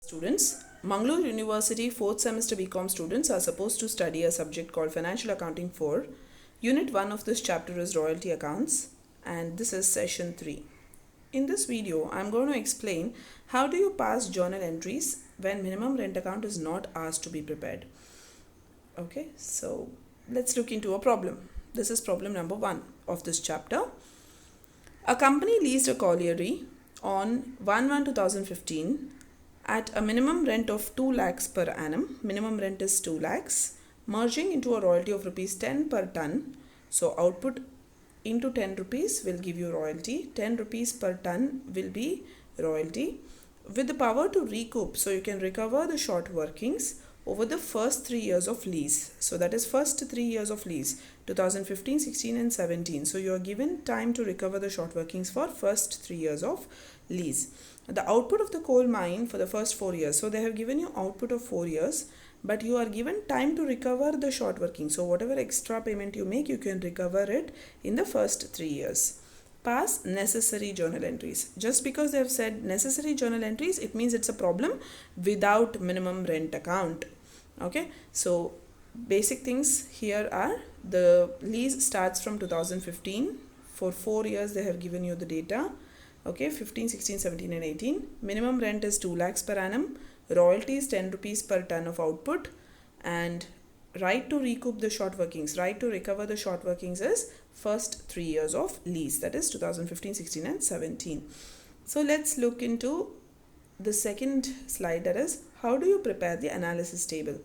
Students, Mangalore University 4th semester BCom students are supposed to study a subject called Financial Accounting 4. Unit 1 of this chapter is Royalty Accounts, and this is session 3. In this video, I am going to explain how do you pass journal entries when minimum rent account is not asked to be prepared. Okay, so let's look into a problem. This is problem number 1 of this chapter. A company leased a colliery on 1/1/2015 at a minimum rent of 2 lakhs per annum. Minimum rent is 2 lakhs, merging into a royalty of rupees 10 per ton. So output into 10 rupees will give you royalty. 10 rupees per ton will be royalty with the power to recoup. So you can recover the short workings over the first 3 years of lease. So that is first 3 years of lease, 2015, 16 and 17. So you are given time to recover the short workings for first 3 years of lease. The output of the coal mine for the first 4 years. So they have given you output of 4 years, but you are given time to recover the short working. So whatever extra payment you make, you can recover it in the first 3 years. Pass necessary journal entries. Just because they have said necessary journal entries, it means it's a problem without minimum rent account. Okay, so basic things here are the lease starts from 2015. For 4 years they have given you the data. Okay, 15, 16, 17 and 18. Minimum rent is 2 lakhs per annum. Royalty is 10 rupees per ton of output. And right to recoup the short workings, right to recover the short workings is first 3 years of lease. That is 2015, 16 and 17. So let's look into the second slide, that is how do you prepare the analysis table.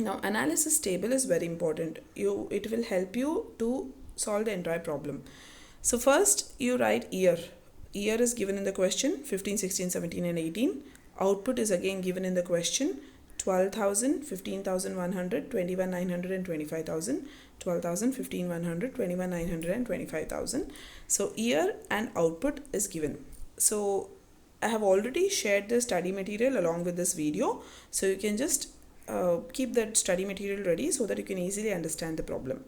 Now analysis table is very important. It will help you to solve the entire problem. So first you write year. Year is given in the question 15, 16, 17 and 18. Output is again given in the question 12,000, 15,100, 21,900 and 25,000. 12,000, 15,100, 21,900 and 25,000. So year and output is given. So I have already shared the study material along with this video. So you can just keep that study material ready so that you can easily understand the problem.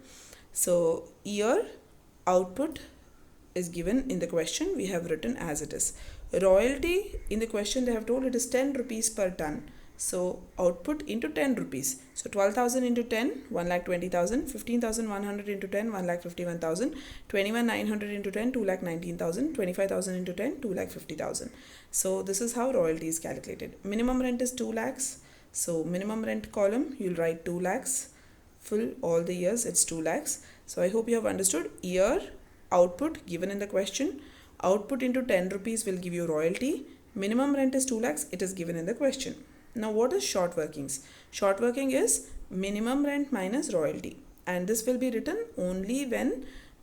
So year, output is given in the question. We have written as it is. Royalty in the question they have told it is 10 rupees per ton. So output into 10 rupees. So 12,000 into 10, 1,20,000. 15,100 into 10, 1,51,000. 21,900 into 10, 2,19,000. 25,000 into 10, 2,50,000. So this is how royalty is calculated. Minimum rent is 2 lakhs. So minimum rent column, you'll write 2 lakhs. Full all the years, it's 2 lakhs. So I hope you have understood. Year, output given in the question. Output into 10 rupees will give you royalty. Minimum rent is 2 lakhs. It is given in the question. Now what is short workings? Short working is minimum rent minus royalty, and this will be written only when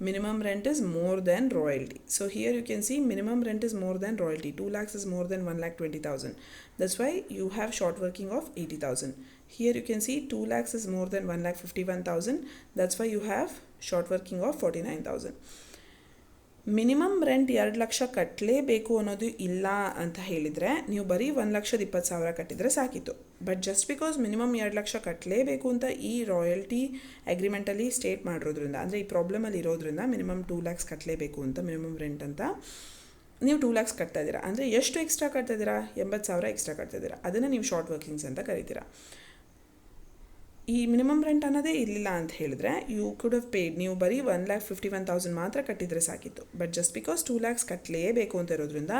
minimum rent is more than royalty. So here you can see minimum rent is more than royalty. 2 lakhs is more than 1,20,000. That's why you have short working of 80,000. Here you can see 2 lakhs is more than 1,51,000. That's why you have short working of 49,000. Minimum rent 2 lakh ಕಟ್ಟಲೇಬೇಕು ಅನ್ನೋದು ಇಲ್ಲ ಅಂತ ಹೇಳಿದರೆ ನೀವು ಬರೀ 1,20,000 ಕಟ್ಟಿದರೆ ಸಾಕಿತ್ತು. But just because minimum 2 lakh ಕಟ್ಟಲೇಬೇಕು ಅಂತ ಈ ರಾಯಲ್ಟಿ ಅಗ್ರಿಮೆಂಟಲ್ಲಿ ಸ್ಟೇಟ್ ಮಾಡಿರೋದ್ರಿಂದ, ಅಂದರೆ ಈ ಪ್ರಾಬ್ಲಮಲ್ಲಿ ಇರೋದ್ರಿಂದ ಮಿನಿಮಮ್ 2 ಲ್ಯಾಕ್ಸ್ ಕಟ್ಟಲೇಬೇಕು ಅಂತ ಮಿನಿಮಮ್ ರೆಂಟ್ ಅಂತ ನೀವು 2 ಲ್ಯಾಕ್ಸ್ ಕಟ್ತಾ ಇದ್ದೀರಾ. ಅಂದರೆ ಎಷ್ಟು ಎಕ್ಸ್ಟ್ರಾ ಕಟ್ತಾ ಇದ್ದೀರಾ? 80,000 ಎಕ್ಸ್ಟ್ರಾ ಕಟ್ತಾ ಇದ್ದೀರಾ. ಅದನ್ನು ನೀವು ಶಾರ್ಟ್ ವರ್ಕಿಂಗ್ಸ್ ಅಂತ ಕರಿತೀರಾ. ಈ ಮಿನಿಮಮ್ ರೆಂಟ್ ಅನ್ನೋದೇ ಇರಲಿಲ್ಲ ಅಂತ ಹೇಳಿದ್ರೆ ಯು ಕುಡ್ ಹವ್ ಪೇಡ್, ನೀವು ಬರೀ 1,51,000 ಮಾತ್ರ ಕಟ್ಟಿದರೆ ಸಾಕಿತ್ತು. ಬಟ್ ಜಸ್ಟ್ ಬಿಕಾಸ್ 2 ಲ್ಯಾಕ್ಸ್ ಕಟ್ಟಲೇಬೇಕು ಅಂತ ಇರೋದ್ರಿಂದ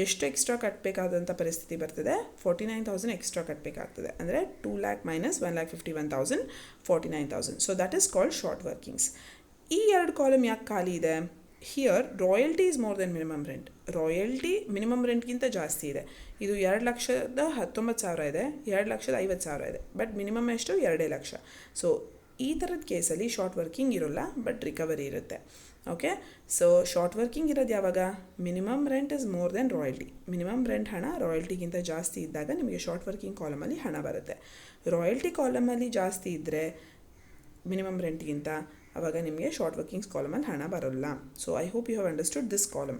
ಎಷ್ಟು ಎಕ್ಸ್ಟ್ರಾ ಕಟ್ಟಬೇಕಾದಂಥ ಪರಿಸ್ಥಿತಿ ಬರ್ತದೆ? 49,000 ಎಕ್ಸ್ಟ್ರಾ ಕಟ್ಟಬೇಕಾಗ್ತದೆ. ಅಂದರೆ 2 lakh minus 1,51,000, 49,000. So that is called short workings. ಈ 2 ಕಾಲಮ್ ಯಾಕೆ ಖಾಲಿ ಇದೆ? Here royalty is more than minimum rent. Royalty minimum ರೆಂಟ್ಗಿಂತ ಜಾಸ್ತಿ ಇದೆ. ಇದು 2,19,000 ಇದೆ, 2,50,000 ಇದೆ. ಬಟ್ ಮಿನಿಮಮ್ ಎಷ್ಟು? 2 ಲಕ್ಷ. ಸೊ ಈ ಥರದ ಕೇಸಲ್ಲಿ ಶಾರ್ಟ್ ವರ್ಕಿಂಗ್ ಇರೋಲ್ಲ, ಬಟ್ ರಿಕವರಿ ಇರುತ್ತೆ. ಓಕೆ, ಸೊ ಶಾರ್ಟ್ ವರ್ಕಿಂಗ್ ಇರೋದು ಯಾವಾಗ? Minimum rent is more than royalty. Minimum rent ಹಣ ರಾಯಲ್ಟಿಗಿಂತ ಜಾಸ್ತಿ ಇದ್ದಾಗ ನಿಮಗೆ ಶಾರ್ಟ್ ವರ್ಕಿಂಗ್ ಕಾಲಮಲ್ಲಿ ಹಣ ಬರುತ್ತೆ. ರಾಯಲ್ಟಿ ಕಾಲಮಲ್ಲಿ ಜಾಸ್ತಿ ಇದ್ದರೆ ಮಿನಿಮಮ್ ರೆಂಟ್ಗಿಂತ, ಆವಾಗ ನಿಮಗೆ ಶಾರ್ಟ್ ವರ್ಕಿಂಗ್ಸ್ ಕಾಲಮಲ್ಲಿ ಹಣ ಬರೋಲ್ಲ. So I hope you have understood this column.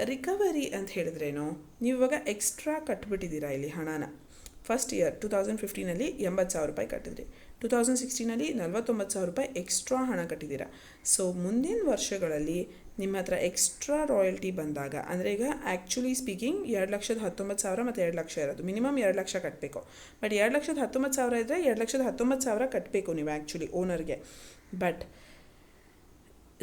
Recovery ಅಂತ ಹೇಳಿದ್ರೇನು? ನೀವು ಇವಾಗ ಎಕ್ಸ್ಟ್ರಾ ಕಟ್ಬಿಟ್ಟಿದ್ದೀರಾ ಇಲ್ಲಿ ಹಣನ. ಫಸ್ಟ್ ಇಯರ್ 2015 80,000 ರೂಪಾಯಿ ಕಟ್ಟಿದ್ರಿ, 2016 49,000 ರೂಪಾಯಿ ಎಕ್ಸ್ಟ್ರಾ ಹಣ ಕಟ್ಟಿದ್ದೀರಾ. ಸೊ ಮುಂದಿನ ವರ್ಷಗಳಲ್ಲಿ ನಿಮ್ಮ ಹತ್ರ ಎಕ್ಸ್ಟ್ರಾ ರಾಯಲ್ಟಿ ಬಂದಾಗ, ಅಂದರೆ ಈಗ ಆ್ಯಕ್ಚುಲಿ ಸ್ಪೀಕಿಂಗ್ 2,19,000 ಮತ್ತು 2 ಲಕ್ಷ ಇರೋದು, ಮಿನಿಮಮ್ 2 ಲಕ್ಷ ಕಟ್ಟಬೇಕು. ಬಟ್ 2,19,000 ಇದ್ದರೆ 2,19,000 ಕಟ್ಟಬೇಕು ನೀವು ಆ್ಯಕ್ಚುಲಿ ಓನರ್ಗೆ. ಬಟ್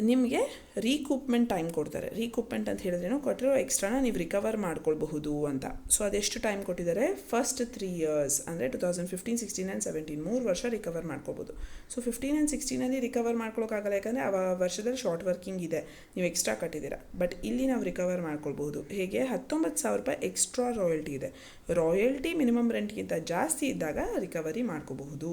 ನಿಮಗೆ ರೀಕೂಪ್ಮೆಂಟ್ ಟೈಮ್ ಕೊಡ್ತಾರೆ. ರೀಕೂಪ್ಮೆಂಟ್ ಅಂತ ಹೇಳಿದ್ರೇನು, ಕೊಟ್ಟಿರೋ ಎಕ್ಸ್ಟ್ರಾನ ನೀವು ರಿಕವರ್ ಮಾಡ್ಕೊಳ್ಬಹುದು ಅಂತ. ಸೊ ಅದೆಷ್ಟು ಟೈಮ್ ಕೊಟ್ಟಿದ್ದಾರೆ, ಫಸ್ಟ್ 3 years ಅಂದರೆ 2015, 16 ಆ್ಯಂಡ್ 17 3 ವರ್ಷ ರಿಕವರ್ ಮಾಡ್ಕೋಬೋದು. ಸೊ 15 ಆ್ಯಂಡ್ 16 ರಿಕವರ್ ಮಾಡ್ಕೊಳಕ್ಕಾಗಲ್ಲ, ಯಾಕಂದರೆ ಆ ವರ್ಷದಲ್ಲಿ ಶಾರ್ಟ್ ವರ್ಕಿಂಗ್ ಇದೆ, ನೀವು ಎಕ್ಸ್ಟ್ರಾ ಕಟ್ಟಿದ್ದೀರಾ. ಬಟ್ ಇಲ್ಲಿ ನಾವು ರಿಕವರ್ ಮಾಡ್ಕೊಳ್ಬಹುದು. ಹೇಗೆ, 19,000 ರೂಪಾಯಿ ಎಕ್ಸ್ಟ್ರಾ ರಾಯಲ್ಟಿ ಇದೆ. ರಾಯಲ್ಟಿ ಮಿನಿಮಮ್ ರೆಂಟ್ಗಿಂತ ಜಾಸ್ತಿ ಇದ್ದಾಗ ರಿಕವರಿ ಮಾಡ್ಕೋಬಹುದು.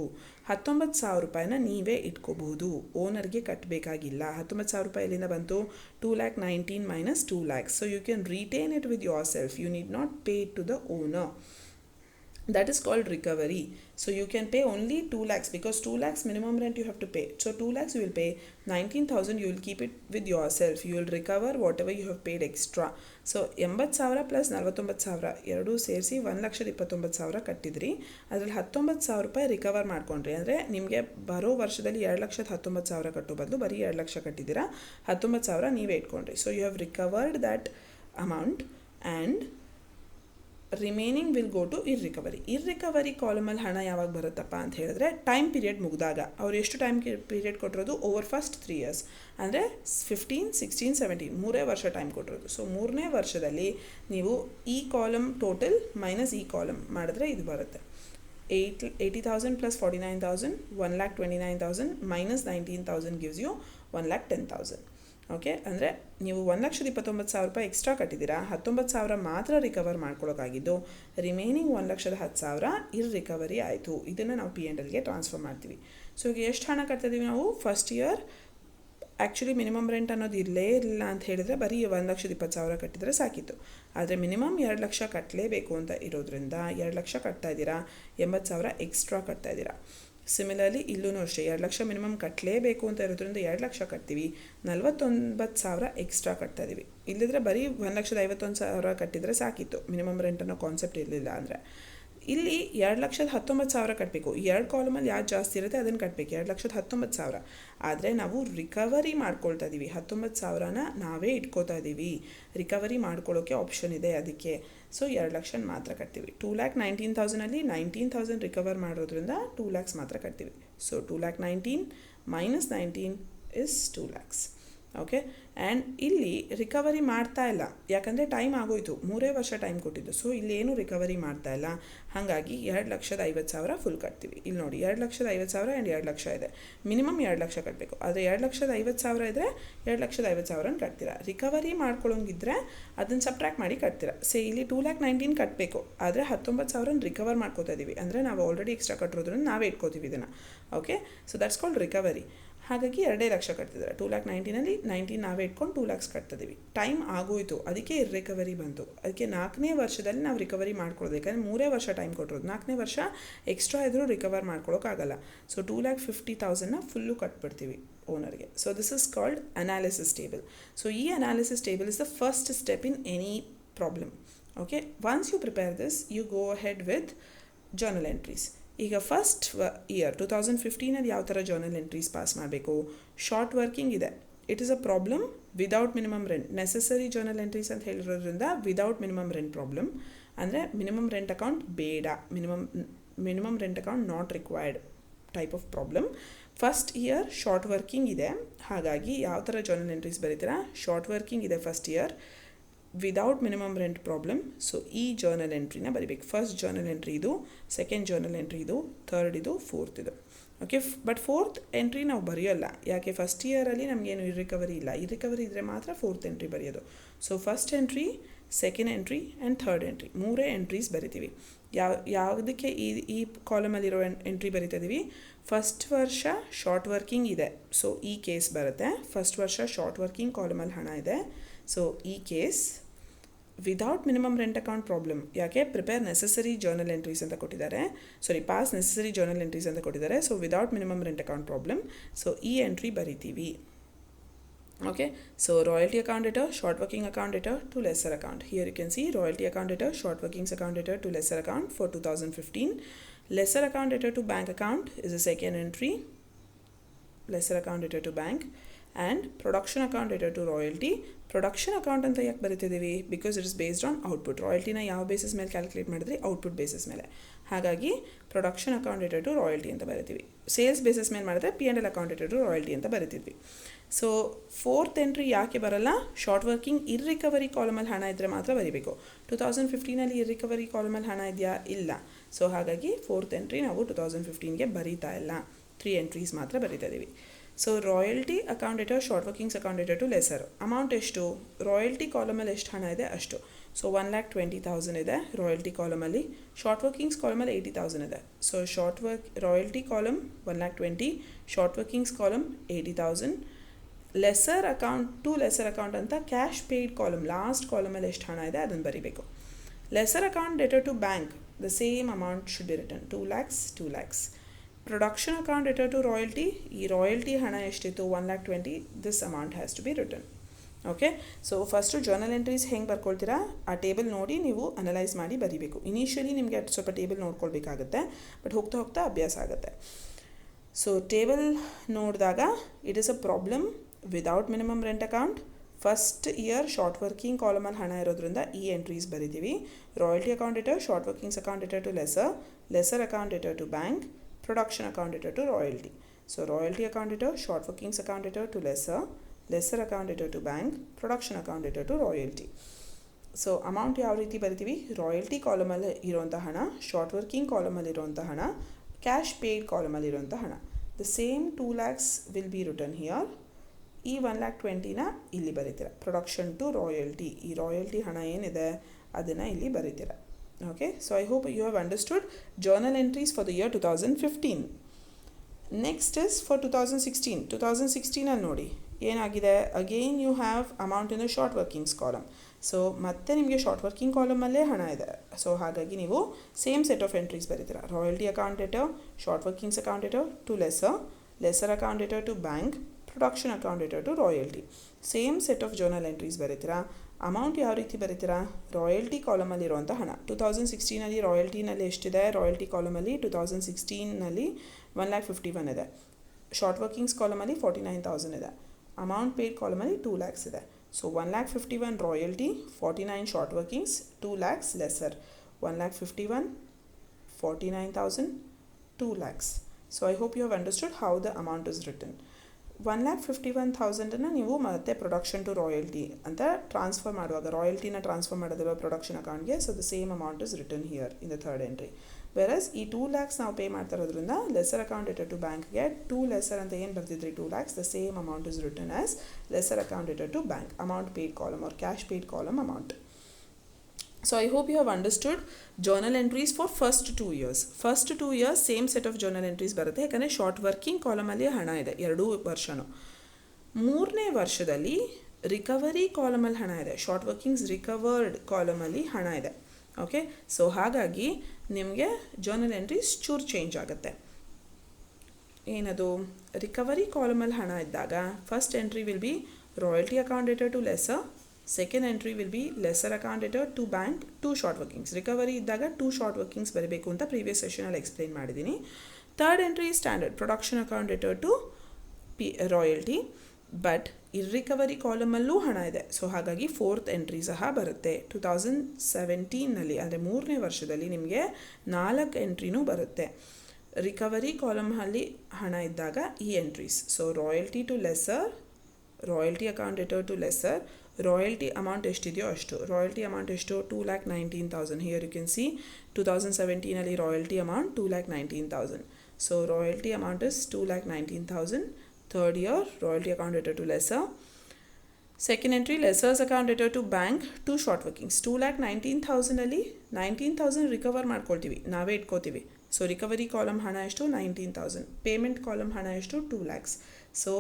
19,000 ರೂಪಾಯಿನ ನೀವೇ ಇಟ್ಕೋಬಹುದು, ಓನರ್ಗೆ ಕಟ್ಟಬೇಕಾಗಿಲ್ಲ. 19,000 ರೂಪಾಯಿ ಎಲ್ಲಿಂದ ಬಂತು, 2,19,000 minus 2 lakhs. So you can retain it with yourself. You need not pay it to the owner. That is called recovery. So you can pay only 2 lakhs because 2 lakhs minimum rent you have to pay. So 2 lakhs you will pay, 19,000 you will keep it with yourself. You will recover whatever you have paid extra. So 80,000 plus 49,000 ಎರಡೂ ಸೇರಿಸಿ 1,29,000 ಕಟ್ಟಿದ್ರಿ. ಅದರಲ್ಲಿ 19,000 ರೂಪಾಯಿ recover ಮಾಡ್ಕೊಂಡ್ರಿ. ಅಂದರೆ ನಿಮಗೆ ಬರೋ ವರ್ಷದಲ್ಲಿ 2,19,000 ಕಟ್ಟೋ ಬದಲು ಬರೀ 2 ಲಕ್ಷ ಕಟ್ಟಿದ್ದೀರಾ, 19,000 ನೀವೇ ಇಟ್ಕೊಂಡ್ರಿ. So you have recovered that amount and remaining will go to irrecovery ಕಾಲಮಲ್ಲಿ ಹಣ ಯಾವಾಗ ಬರುತ್ತಪ್ಪ ಅಂತ ಹೇಳಿದ್ರೆ, ಟೈಮ್ ಪೀರಿಯಡ್ ಮುಗಿದಾಗ. ಅವ್ರು ಎಷ್ಟು ಟೈಮ್ ಪೀರಿಯಡ್ ಕೊಟ್ಟಿರೋದು, ಓವರ್ ಫಸ್ಟ್ 3 years ಅಂದರೆ 15, 16, 17 3 ವರ್ಷ ಟೈಮ್ ಕೊಟ್ಟಿರೋದು. ಸೊ 3ನೇ ವರ್ಷದಲ್ಲಿ ನೀವು ಈ ಕಾಲಮ್ ಟೋಟಲ್ ಮೈನಸ್ ಈ ಕಾಲಮ್ ಮಾಡಿದ್ರೆ ಇದು ಬರುತ್ತೆ. 80,000 plus 49,000, 1,29,000 minus 19,000 gives you 1,10,000. Okay, ಅಂದರೆ ನೀವು 1,29,000 ರೂಪಾಯಿ ಎಕ್ಸ್ಟ್ರಾ ಕಟ್ಟಿದ್ದೀರಾ, 19,000 ಮಾತ್ರ ರಿಕವರ್ ಮಾಡ್ಕೊಳ್ಳೋಕ್ಕಾಗಿದ್ದು, ರಿಮೈನಿಂಗ್ 1,10,000 ರಿಕವರಿ ಆಯಿತು. ಇದನ್ನು ನಾವು P&Lಗೆ ಟ್ರಾನ್ಸ್ಫರ್ ಮಾಡ್ತೀವಿ. ಸೊ ಈಗ ಎಷ್ಟು ಹಣ ಕಟ್ತಿದ್ದೀವಿ ನಾವು, first year actually minimum rent ಅನ್ನೋದು ಇರಲೇ ಇಲ್ಲ ಅಂತ ಹೇಳಿದರೆ ಬರೀ 1,20,000 ಕಟ್ಟಿದರೆ ಸಾಕಿತ್ತು. ಆದರೆ ಮಿನಿಮಮ್ 2 ಲಕ್ಷ ಕಟ್ಟಲೇಬೇಕು ಅಂತ ಇರೋದ್ರಿಂದ 2 ಲಕ್ಷ ಕಟ್ತಾ ಇದ್ದೀರಾ, 80,000 ಎಕ್ಸ್ಟ್ರಾ ಕಟ್ತಾ ಇದ್ದೀರಾ. ಸಿಮಿಲರ್ಲಿ ಇಲ್ಲೂ ಅಷ್ಟೇ 2 ಲಕ್ಷ ಮಿನಿಮಮ್ ಕಟ್ಟಲೇಬೇಕು ಅಂತ ಇರೋದ್ರಿಂದ 2 ಲಕ್ಷ ಕಟ್ತೀವಿ, 49,000 ಎಕ್ಸ್ಟ್ರಾ ಕಟ್ತಾ ಇದ್ದೀವಿ. ಇಲ್ಲಿದ್ರೆ ಬರೀ 1,51,000 ಕಟ್ಟಿದರೆ ಸಾಕಿತ್ತು, ಮಿನಿಮಮ್ ರೆಂಟ್ ಅನ್ನೋ ಕಾನ್ಸೆಪ್ಟ್ ಇರಲಿಲ್ಲ ಅಂದರೆ. ಇಲ್ಲಿ 2,19,000 ಕಟ್ಟಬೇಕು. 2 ಕಾಲಮಲ್ಲಿ ಯಾವ್ದು ಜಾಸ್ತಿ ಇರುತ್ತೆ ಅದನ್ನು ಕಟ್ಟಬೇಕು, 2,19,000. ಆದರೆ ನಾವು ರಿಕವರಿ ಮಾಡ್ಕೊಳ್ತಾ ಇದ್ದೀವಿ, 19,000ನ ನಾವೇ ಇಟ್ಕೋತಾ ಇದ್ದೀವಿ. ರಿಕವರಿ ಮಾಡ್ಕೊಳ್ಳೋಕ್ಕೆ ಆಪ್ಷನ್ ಇದೆ ಅದಕ್ಕೆ. ಸೊ 2 ಲಕ್ಷ ಮಾತ್ರ ಕಟ್ತೀವಿ. 2,19,000ಅಲ್ಲಿ 19,000 ರಿಕವರ್ ಮಾಡೋದ್ರಿಂದ 2 lakhs ಮಾತ್ರ ಕಟ್ತೀವಿ. So 2,19,000 minus 19 is 2 lakhs. Okay, and ಇಲ್ಲಿ ರಿಕವರಿ ಮಾಡ್ತಾ ಇಲ್ಲ, ಯಾಕಂದರೆ ಟೈಮ್ ಆಗೋಯ್ತು, 3 ವರ್ಷ ಟೈಮ್ ಕೊಟ್ಟಿದ್ದು. ಸೊ ಇಲ್ಲಿ ಏನು ರಿಕವರಿ ಮಾಡ್ತಾ ಇಲ್ಲ, ಹಾಗಾಗಿ 2,50,000 ಫುಲ್ ಕಟ್ತೀವಿ. ಇಲ್ಲಿ ನೋಡಿ 2,50,000 ಆ್ಯಂಡ್ 2 ಲಕ್ಷ ಇದೆ, ಮಿನಿಮಮ್ 2 ಲಕ್ಷ ಕಟ್ಟಬೇಕು. ಆದರೆ 2,50,000 ಇದ್ದರೆ 2,50,000 ಕಟ್ತೀರಾ. ರಿಕವರಿ ಮಾಡ್ಕೊಳ್ಳೋಂಗಿದ್ರೆ ಅದನ್ನು ಸಬ್ಟ್ರ್ಯಾಕ್ಟ್ ಮಾಡಿ ಕಟ್ತೀರಾ. ಇಲ್ಲಿ 2,19,000 ಕಟ್ಟಬೇಕು, ಆದರೆ 19,000 ರಿಕವರ್ ಮಾಡ್ಕೋತಾ ಇದ್ದೀವಿ. ಅಂದರೆ ನಾವು ಆಲ್ರೆಡಿ ಎಕ್ಸ್ಟ್ರಾ ಕಟ್ಟಿರೋದ್ರಿಂದ ನಾವೇ ಇಟ್ಕೋತೀವಿ ಇದನ್ನು. Okay, so that's called recovery. ಹಾಗಾಗಿ 2 ಲಕ್ಷ ಕಟ್ತಿದ್ದಾರೆ. 2,19,000ಅಲ್ಲಿ 19 ನಾವೇ ಇಟ್ಕೊಂಡು 2 lakhs ಕಟ್ತಿದ್ದೀವಿ. ಟೈಮ್ ಆಗೋಯ್ತು, ಅದಕ್ಕೆ ರಿಕವರಿ ಬಂತು. ಅದಕ್ಕೆ 4ನೇ ವರ್ಷದಲ್ಲಿ ನಾವು ರಿಕವರಿ ಮಾಡ್ಕೊಳ್ಳೋದು, ಯಾಕಂದರೆ 3 ವರ್ಷ ಟೈಮ್ ಕೊಟ್ಟಿರೋದು. 4ನೇ ವರ್ಷ ಎಕ್ಸ್ಟ್ರಾ ಇದ್ರೂ ರಿಕವರ್ ಮಾಡ್ಕೊಳ್ಳೋಕ್ಕಾಗಲ್ಲ. ಸೊ 2,50,000ನ ಫುಲ್ಲು ಕಟ್ಬಿಡ್ತೀವಿ ಓನರ್ಗೆ. So this is called analysis table. So ಈ analysis table is the first step in any problem. Okay, once you prepare this you go ahead with journal entries. ಈಗ first year 2015 ಯಾವ ಥರ journal entries pass ಮಾಡಬೇಕು, short working ಇದೆ, it is a problem without minimum rent. Necessary journal entries ಅಂತ ಹೇಳಿರೋದ್ರಿಂದ without minimum rent problem, ಅಂದರೆ minimum rent account ಬೇಡ, minimum rent account not required type of problem. First year short working ಇದೆ, ಹಾಗಾಗಿ ಯಾವ ಥರ journal entries ಬರೀತೀರಾ, short working ಇದೆ first year, without minimum rent problem. So ಈ ಜರ್ನಲ್ ಎಂಟ್ರಿನ ಬರಿಬೇಕು. First journal entry ಇದು, ಸೆಕೆಂಡ್ ಜರ್ನಲ್ ಎಂಟ್ರಿ ಇದು, ಥರ್ಡ್ ಇದು, ಫೋರ್ತ್ ಇದು. ಓಕೆ, ಬಟ್ ಫೋರ್ತ್ ಎಂಟ್ರಿ ನಾವು ಬರೆಯೋಲ್ಲ, ಯಾಕೆ, ಫಸ್ಟ್ ಇಯರಲ್ಲಿ ನಮಗೇನು ರಿಕವರಿ ಇಲ್ಲ. ಈ ರಿಕವರಿ ಇದ್ದರೆ ಮಾತ್ರ ಫೋರ್ತ್ ಎಂಟ್ರಿ ಬರೆಯೋದು. So first entry, second entry and third entry 3 entries ಬರಿತೀವಿ. ಯಾವುದಕ್ಕೆ ಈ ಕಾಲಮಲ್ಲಿರೋ ಎಂಟ್ರಿ ಬರಿತಾ ಇದ್ದೀವಿ, ಫಸ್ಟ್ ವರ್ಷ ಶಾರ್ಟ್ ವರ್ಕಿಂಗ್ ಇದೆ, ಸೊ ಈ ಕೇಸ್ ಬರುತ್ತೆ. ಫಸ್ಟ್ ವರ್ಷ ಶಾರ್ಟ್ ವರ್ಕಿಂಗ್ ಕಾಲಮಲ್ಲಿ ಹಣ ಇದೆ, ಸೊ ಈ case without minimum rent account problem. ಯಾಕೆ, ಪ್ರಿಪೇರ್ ನೆಸೆಸರಿ ಜರ್ನಲ್ ಎಂಟ್ರೀಸ್ ಅಂತ ಕೊಟ್ಟಿದ್ದಾರೆ, ಪಾಸ್ ನೆಸೆಸರಿ ಜರ್ನಲ್ ಎಂಟ್ರೀಸ್ ಅಂತ ಕೊಟ್ಟಿದ್ದಾರೆ. So without minimum rent account problem, so ಈ ಎಂಟ್ರಿ ಬರಿತೀವಿ. Okay, so royalty account debtor, short working account debtor to lessor account. Here you can see royalty account debtor, short workings account debtor to lessor account for 2015. Lesser account debtor to bank account is the second entry. Lesser account debtor to bank. And production account related to royalty. Production account ಅಂತ ಯಾಕೆ ಬರೀತಿದ್ದೀವಿ? Because it is based on output. ರಾಯಲ್ಟಿನ ಯಾವ basis ಮೇಲೆ calculate ಮಾಡಿದ್ರಿ? Output basis ಮೇಲೆ. ಹಾಗಾಗಿ production account related to royalty ಅಂತ ಬರಿತೀವಿ. ಸೇಲ್ಸ್ ಬೇಸಿಸ್ ಮೇಲೆ ಮಾಡಿದ್ರೆ P&L account related to royalty ಅಂತ ಬರಿತಿದ್ವಿ. ಸೊ ಫೋರ್ತ್ ಎಂಟ್ರಿ ಯಾಕೆ ಬರಲ್ಲ? ಶಾರ್ಟ್ ವರ್ಕಿಂಗ್ ಇರ್ರಿಕವರಿ ಕಾಲಮಲ್ಲಿ ಹಣ ಇದ್ದರೆ ಮಾತ್ರ ಬರೀಬೇಕು. 2015 ಇರ್ರಿಕವರಿ ಕಾಲಮಲ್ಲಿ ಹಣ ಇದೆಯಾ? ಇಲ್ಲ. ಸೊ ಹಾಗಾಗಿ ಫೋರ್ತ್ ಎಂಟ್ರಿ ನಾವು 2015ಗೆ ಬರೀತಾ ಇಲ್ಲ. 3 ಎಂಟ್ರೀಸ್ ಮಾತ್ರ ಬರೀತಾ ಇದ್ದೀವಿ. So royalty account related short workings account related to lessor. Amount ಎಷ್ಟು? ರಾಯಲ್ಟಿ ಕಾಲಮಲ್ಲಿ ಎಷ್ಟು ಹಣ ಇದೆ ಅಷ್ಟು. ಸೊ 1,20,000 ಇದೆ ರಾಯಲ್ಟಿ ಕಾಲಮಲ್ಲಿ. ಶಾರ್ಟ್ ವರ್ಕಿಂಗ್ಸ್ ಕಾಲಮಲ್ಲಿ 80,000 ಇದೆ. So royalty column 1,20,000, short workings column 80,000. Lessor account ಅಂತ ಕ್ಯಾಶ್ ಪೇಯ್ಡ್ ಕಾಲಮ್, ಲಾಸ್ಟ್ ಕಾಲಮಲ್ಲಿ ಎಷ್ಟು ಹಣ ಇದೆ ಅದನ್ನು ಬರೀಬೇಕು. Lessor account related to bank, the same amount should be return, 2 lakhs. Production account related to royalty, ಈ ರಾಯಲ್ಟಿ ಹಣ ಎಷ್ಟಿತ್ತು? 1,20,000. This amount has to be return. Okay. So first journal entries ಹೆಂಗೆ ಬರ್ಕೊಳ್ತೀರಾ? ಆ ಟೇಬಲ್ ನೋಡಿ ನೀವು ಅನಲೈಸ್ ಮಾಡಿ ಬರೀಬೇಕು. ಇನಿಷಿಯಲಿ ನಿಮಗೆ ಸ್ವಲ್ಪ ಟೇಬಲ್ ನೋಡ್ಕೊಳ್ಬೇಕಾಗತ್ತೆ, ಬಟ್ ಹೋಗ್ತಾ ಹೋಗ್ತಾ ಅಭ್ಯಾಸ ಆಗುತ್ತೆ. ಸೊ ಟೇಬಲ್ ನೋಡಿದಾಗ it is a problem without minimum rent account. First year short working ಕಾಲಮಲ್ಲಿ ಹಣ ಇರೋದ್ರಿಂದ ಈ ಎಂಟ್ರೀಸ್ ಬರೀತೀವಿ. Royalty account related, short workings account related to lessor account related to bank, production account related to royalty. So royalty account related, short workings account related to lessor account related to bank, production account related to royalty. So amount ಯಾವ ರೀತಿ ಬರಿತೀವಿ? Royalty ಕಾಲಮಲ್ಲಿ ಇರುವಂಥ ಹಣ, short working ಕಾಲಮಲ್ಲಿ ಇರುವಂಥ ಹಣ, cash paid ಕಾಲಮಲ್ಲಿ ಇರುವಂಥ ಹಣ. The same 2 lakhs will be return here. ಈ 1,20,000ನ ಇಲ್ಲಿ ಬರೀತೀರ. ಪ್ರೊಡಕ್ಷನ್ ಟು ರಾಯಲ್ಟಿ, ಈ ರಾಯಲ್ಟಿ ಹಣ ಏನಿದೆ ಅದನ್ನು ಇಲ್ಲಿ ಬರೀತೀರ. Okay. So I hope you have understood journal entries for the year 2015. Next is for 2016. 2016ಅಲ್ಲಿ ನೋಡಿ ಏನಾಗಿದೆ? Again you have amount in the short workings column. So ಮತ್ತೆ ನಿಮಗೆ ಶಾರ್ಟ್ ವರ್ಕಿಂಗ್ ಕಾಲಮಲ್ಲೇ ಹಣ ಇದೆ. ಸೊ ಹಾಗಾಗಿ ನೀವು ಸೇಮ್ ಸೆಟ್ ಆಫ್ ಎಂಟ್ರೀಸ್ ಬರೀತೀರ. Royalty account related, short workings account related to lessor account related to bank, production account related to royalty. Same set of journal entries ಬರೀತೀರಾ. Amount ಯಾವ ರೀತಿ ಬರೀತೀರಾ? Royalty ಕಾಲಮಲ್ಲಿ ಇರುವಂಥ ಹಣ. 2016 ರಾಯಲ್ಟಿನಲ್ಲಿ ಎಷ್ಟಿದೆ? ರಾಯಲ್ಟಿ ಕಾಲಮಲ್ಲಿ 2016 1,51,000 ಇದೆ. ಶಾರ್ಟ್ ವರ್ಕಿಂಗ್ಸ್ ಕಾಲಮಲ್ಲಿ 49,000 ಇದೆ. ಅಮೌಂಟ್ ಪೇಯ್ಡ್ ಕಾಲಮಲ್ಲಿ 2 lakhs ಇದೆ. So 1,51,000 royalty, 49 short workings, 2 lakhs lessor. 1,51,000, 49,000, 2 lakhs. So I hope you have understood how the amount is return. 1,51,000 ನೀವು ಮತ್ತೆ ಪ್ರೊಡಕ್ಷನ್ ಟು ರಾಯಲ್ಟಿ ಅಂತ ಟ್ರಾನ್ಸ್ಫರ್ ಮಾಡುವಾಗ, ರಾಯಲ್ಟಿನ ಟ್ರಾನ್ಸ್ಫರ್ ಮಾಡೋದಿಲ್ಲ ಪ್ರೊಡಕ್ಷನ್ ಅಕೌಂಟ್ಗೆ. So the same amount is return here in the third entry. Versus ಈ 2 lakhs ನಾವು ಪೇ ಮಾಡ್ತಾ ಇರೋದ್ರಿಂದ ಲೆಸರ್ ಅಕೌಂಟ್ ರಿಲೇಟೆಡ್ ಟು ಬ್ಯಾಂಕ್ಗೆ 2 ಲೆಸರ್ ಅಂತ ಏನು ಬರ್ತಿದ್ರಿ 2 lakhs, the same amount is return as lessor account related to bank, amount paid column or cash paid column amount. So I hope you have understood journal entries for first 2 years. First 2 years same set of journal entries ಬರುತ್ತೆ, ಯಾಕಂದರೆ short working ಕಾಲಮಲ್ಲಿ ಹಣ ಇದೆ 2 ವರ್ಷನೂ. 3ನೇ ವರ್ಷದಲ್ಲಿ recovery ಕಾಲಮಲ್ಲಿ ಹಣ ಇದೆ, ಶಾರ್ಟ್ ವರ್ಕಿಂಗ್ಸ್ ರಿಕವರ್ಡ್ ಕಾಲಮಲ್ಲಿ ಹಣ ಇದೆ. ಓಕೆ. ಸೊ ಹಾಗಾಗಿ ನಿಮಗೆ ಜರ್ನಲ್ ಎಂಟ್ರೀಸ್ ಚೂರು ಚೇಂಜ್ ಆಗುತ್ತೆ. ಏನದು? ರಿಕವರಿ ಕಾಲಮಲ್ಲಿ ಹಣ ಇದ್ದಾಗ first entry will be royalty account related to lessor, second entry will be lessor account related to bank, 2 short workings. Recovery ಇದ್ದಾಗ 2 ಶಾರ್ಟ್ ವರ್ಕಿಂಗ್ಸ್ ಬರಬೇಕು ಅಂತ ಪ್ರೀವಿಯಸ್ ಸೆಷನಲ್ಲಿ ಎಕ್ಸ್ಪ್ಲೈನ್ ಮಾಡಿದ್ದೀನಿ. Third entry standard production account related to royalty, but irrecovery ಕಾಲಮಲ್ಲೂ ಹಣ ಇದೆ. So ಹಾಗಾಗಿ fourth entry ಸಹ ಬರುತ್ತೆ. 2017 ಅಂದರೆ 3ನೇ ವರ್ಷದಲ್ಲಿ ನಿಮಗೆ 4 ಎಂಟ್ರಿನೂ ಬರುತ್ತೆ. ರಿಕವರಿ ಕಾಲಮಲ್ಲಿ ಹಣ ಇದ್ದಾಗ ಈ entries. So royalty to lessor, royalty account related to lessor, royalty amount ಎಷ್ಟಿದೆಯೋ ಅಷ್ಟು. ರಾಯಲ್ಟಿ ಅಮೌಂಟ್ ಎಷ್ಟು? 2,19,000. Here you can see 2017 royalty amount 2,19,000. So royalty amount is 2,19,000. Third year royalty account related to lessor. Second entry lessor's account related to bank, 2 short workings. 2,19,000 19,000 recover ಮಾಡ್ಕೊಳ್ತೀವಿ, ನಾವೇ ಇಟ್ಕೋತೀವಿ. So recovery column ಹಣ ಎಷ್ಟು? 19,000. Payment column ಹಣ ಎಷ್ಟು? 2 lakhs. So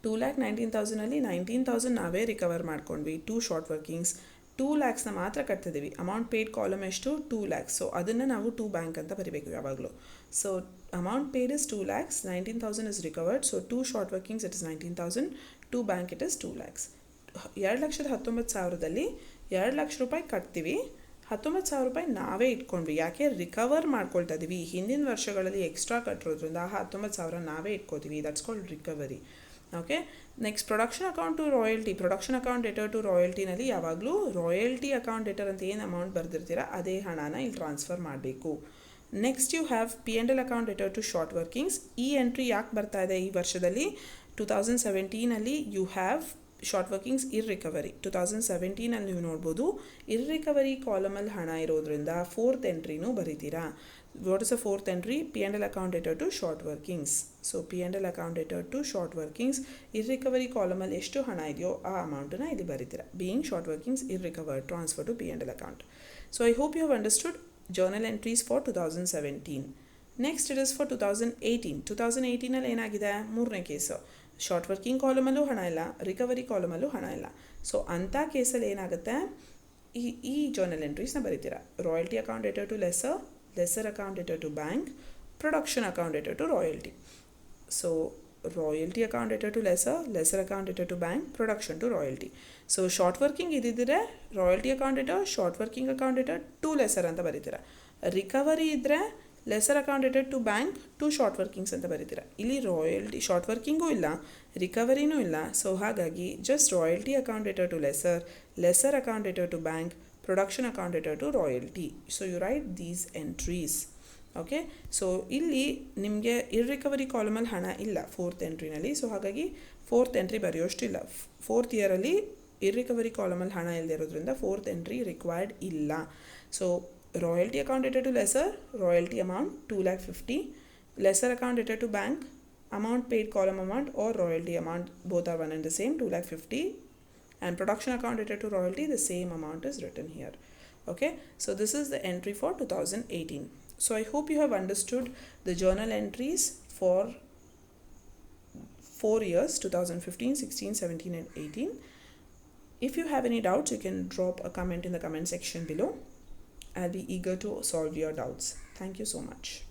2,19,000 19,000 ನಾವೇ recover ಮಾಡ್ಕೊಂಡ್ವಿ, 2 short workings. 2 lakhsನ ಮಾತ್ರ ಕಟ್ತಿದ್ದೀವಿ. Amount paid column ಎಷ್ಟು? 2 lakhs. ಸೊ ಅದನ್ನು ನಾವು 2 ಬ್ಯಾಂಕ್ ಅಂತ ಬರಿಬೇಕು ಯಾವಾಗಲೂ. So amount paid is 2 lakhs, 19,000 is recovered. So 2 short workings it is 19,000, 2 bank it is 2 lakhs. 2,19,000 2 lakh ರೂಪಾಯಿ ಕಟ್ತೀವಿ, $19,000 ರೂಪಾಯಿ ನಾವೇ ಇಟ್ಕೊಂಡ್ವಿ. ಯಾಕೆ? ರಿಕವರ್ ಮಾಡ್ಕೊಳ್ತಾ ಇದ್ದೀವಿ. ಹಿಂದಿನ ವರ್ಷಗಳಲ್ಲಿ ಎಕ್ಸ್ಟ್ರಾ ಕಟ್ಟಿರೋದ್ರಿಂದ ಆ 19,000 ನಾವೇ ಇಟ್ಕೋತೀವಿ. That's called recovery. Okay. Next production account to royalty. Production account debtor to ರಾಯಲ್ಟಿನಲ್ಲಿ ಯಾವಾಗಲೂ ರಾಯಲ್ಟಿ ಅಕೌಂಟ್ ಡೆಟರ್ ಅಂತ ಏನು ಅಮೌಂಟ್ ಬರೆದಿರ್ತೀರ ಅದೇ ಹಣನ ಇಲ್ಲಿ ಟ್ರಾನ್ಸ್ಫರ್ ಮಾಡಬೇಕು. Next you have P&L account debtor to short workings. ಈ ಎಂಟ್ರಿ ಯಾಕೆ ಬರ್ತಾ ಇದೆ ಈ ವರ್ಷದಲ್ಲಿ? 2017 you have short workings irrecovery. 2017 ನೀವು ನೋಡ್ಬೋದು ಇರ್ರಿಕವರಿ ಕಾಲಮಲ್ಲಿ ಹಣ ಇರೋದ್ರಿಂದ ಫೋರ್ತ್ ಎಂಟ್ರಿನೂ ಬರೀತೀರಾ. What is a fourth entry? P&L account debtor to short workings. So P&L account debtor to short workings irrecovery ಕಾಲಮಲ್ಲಿ ಎಷ್ಟು ಹಣ ಇದೆಯೋ ಆ ಅಮೌಂಟನ್ನು ಇಲ್ಲಿ ಬರೀತೀರಾ. Being short workings irrecovered transfer to P&L account. So I hope you have understood journal entries for 2017. Next it is for 2018. 2018 ಏನಾಗಿದೆ? ಮೂರನೇ ಕೇಸು. ಶಾರ್ಟ್ ವರ್ಕಿಂಗ್ ಕಾಲಮಲ್ಲೂ ಹಣ ಇಲ್ಲ, ರಿಕವರಿ ಕಾಲಮಲ್ಲೂ ಹಣ ಇಲ್ಲ. ಸೊ ಅಂಥ ಕೇಸಲ್ಲಿ ಏನಾಗುತ್ತೆ? ಈ ಜರ್ನಲ್ ಎಂಟ್ರೀಸ್ನ ಬರೀತೀರಾ. Royalty account debtor to lessor account debtor to bank, production account debtor to royalty. So royalty account debtor to lessor account debtor to bank, production to royalty. So short working ಇದ್ದಿದ್ದರೆ royalty account debtor, short working account debtor to lessor ಅಂತ ಬರೀತೀರ. Recovery ಇದ್ದರೆ lessor account debtor to bank to short workings ಅಂತ ಬರೀತೀರ. ಇಲ್ಲಿ royalty short ವರ್ಕಿಂಗೂ ಇಲ್ಲ, ರಿಕವರಿನೂ ಇಲ್ಲ. So ಹಾಗಾಗಿ just royalty account debtor to lessor account debtor to bank, production account debtor to royalty. So you write these entries. Okay. So ಇಲ್ಲಿ ನಿಮಗೆ ಇರ್ರಿಕವರಿ ಕಾಲಮಲ್ಲಿ ಹಣ ಇಲ್ಲ ಫೋರ್ತ್ ಎಂಟ್ರಿನಲ್ಲಿ. ಸೊ ಹಾಗಾಗಿ ಫೋರ್ತ್ ಎಂಟ್ರಿ ಬರೆಯೋಷ್ಟು ಇಲ್ಲ. ಫೋರ್ತ್ ಇಯರಲ್ಲಿ ಇರ್ರಿಕವರಿ ಕಾಲಮಲ್ಲಿ ಹಣ ಇಲ್ಲದೆ ಇರೋದ್ರಿಂದ ಫೋರ್ತ್ ಎಂಟ್ರಿ ರಿಕ್ವೈರ್ಡ್ ಇಲ್ಲ. So royalty account debtor to lessor, royalty amount 2,50,000. Lessor account debtor to bank, amount paid column amount or royalty amount, both are one and the same, 2,50,000. And production account debtor to royalty, the same amount is written here. Okay, so this is the entry for 2018. So I hope you have understood the journal entries for 4 years, 2015, 16, 17 and 18. If you have any doubts, you can drop a comment in the comment section below. I'll be eager to solve your doubts. Thank you so much.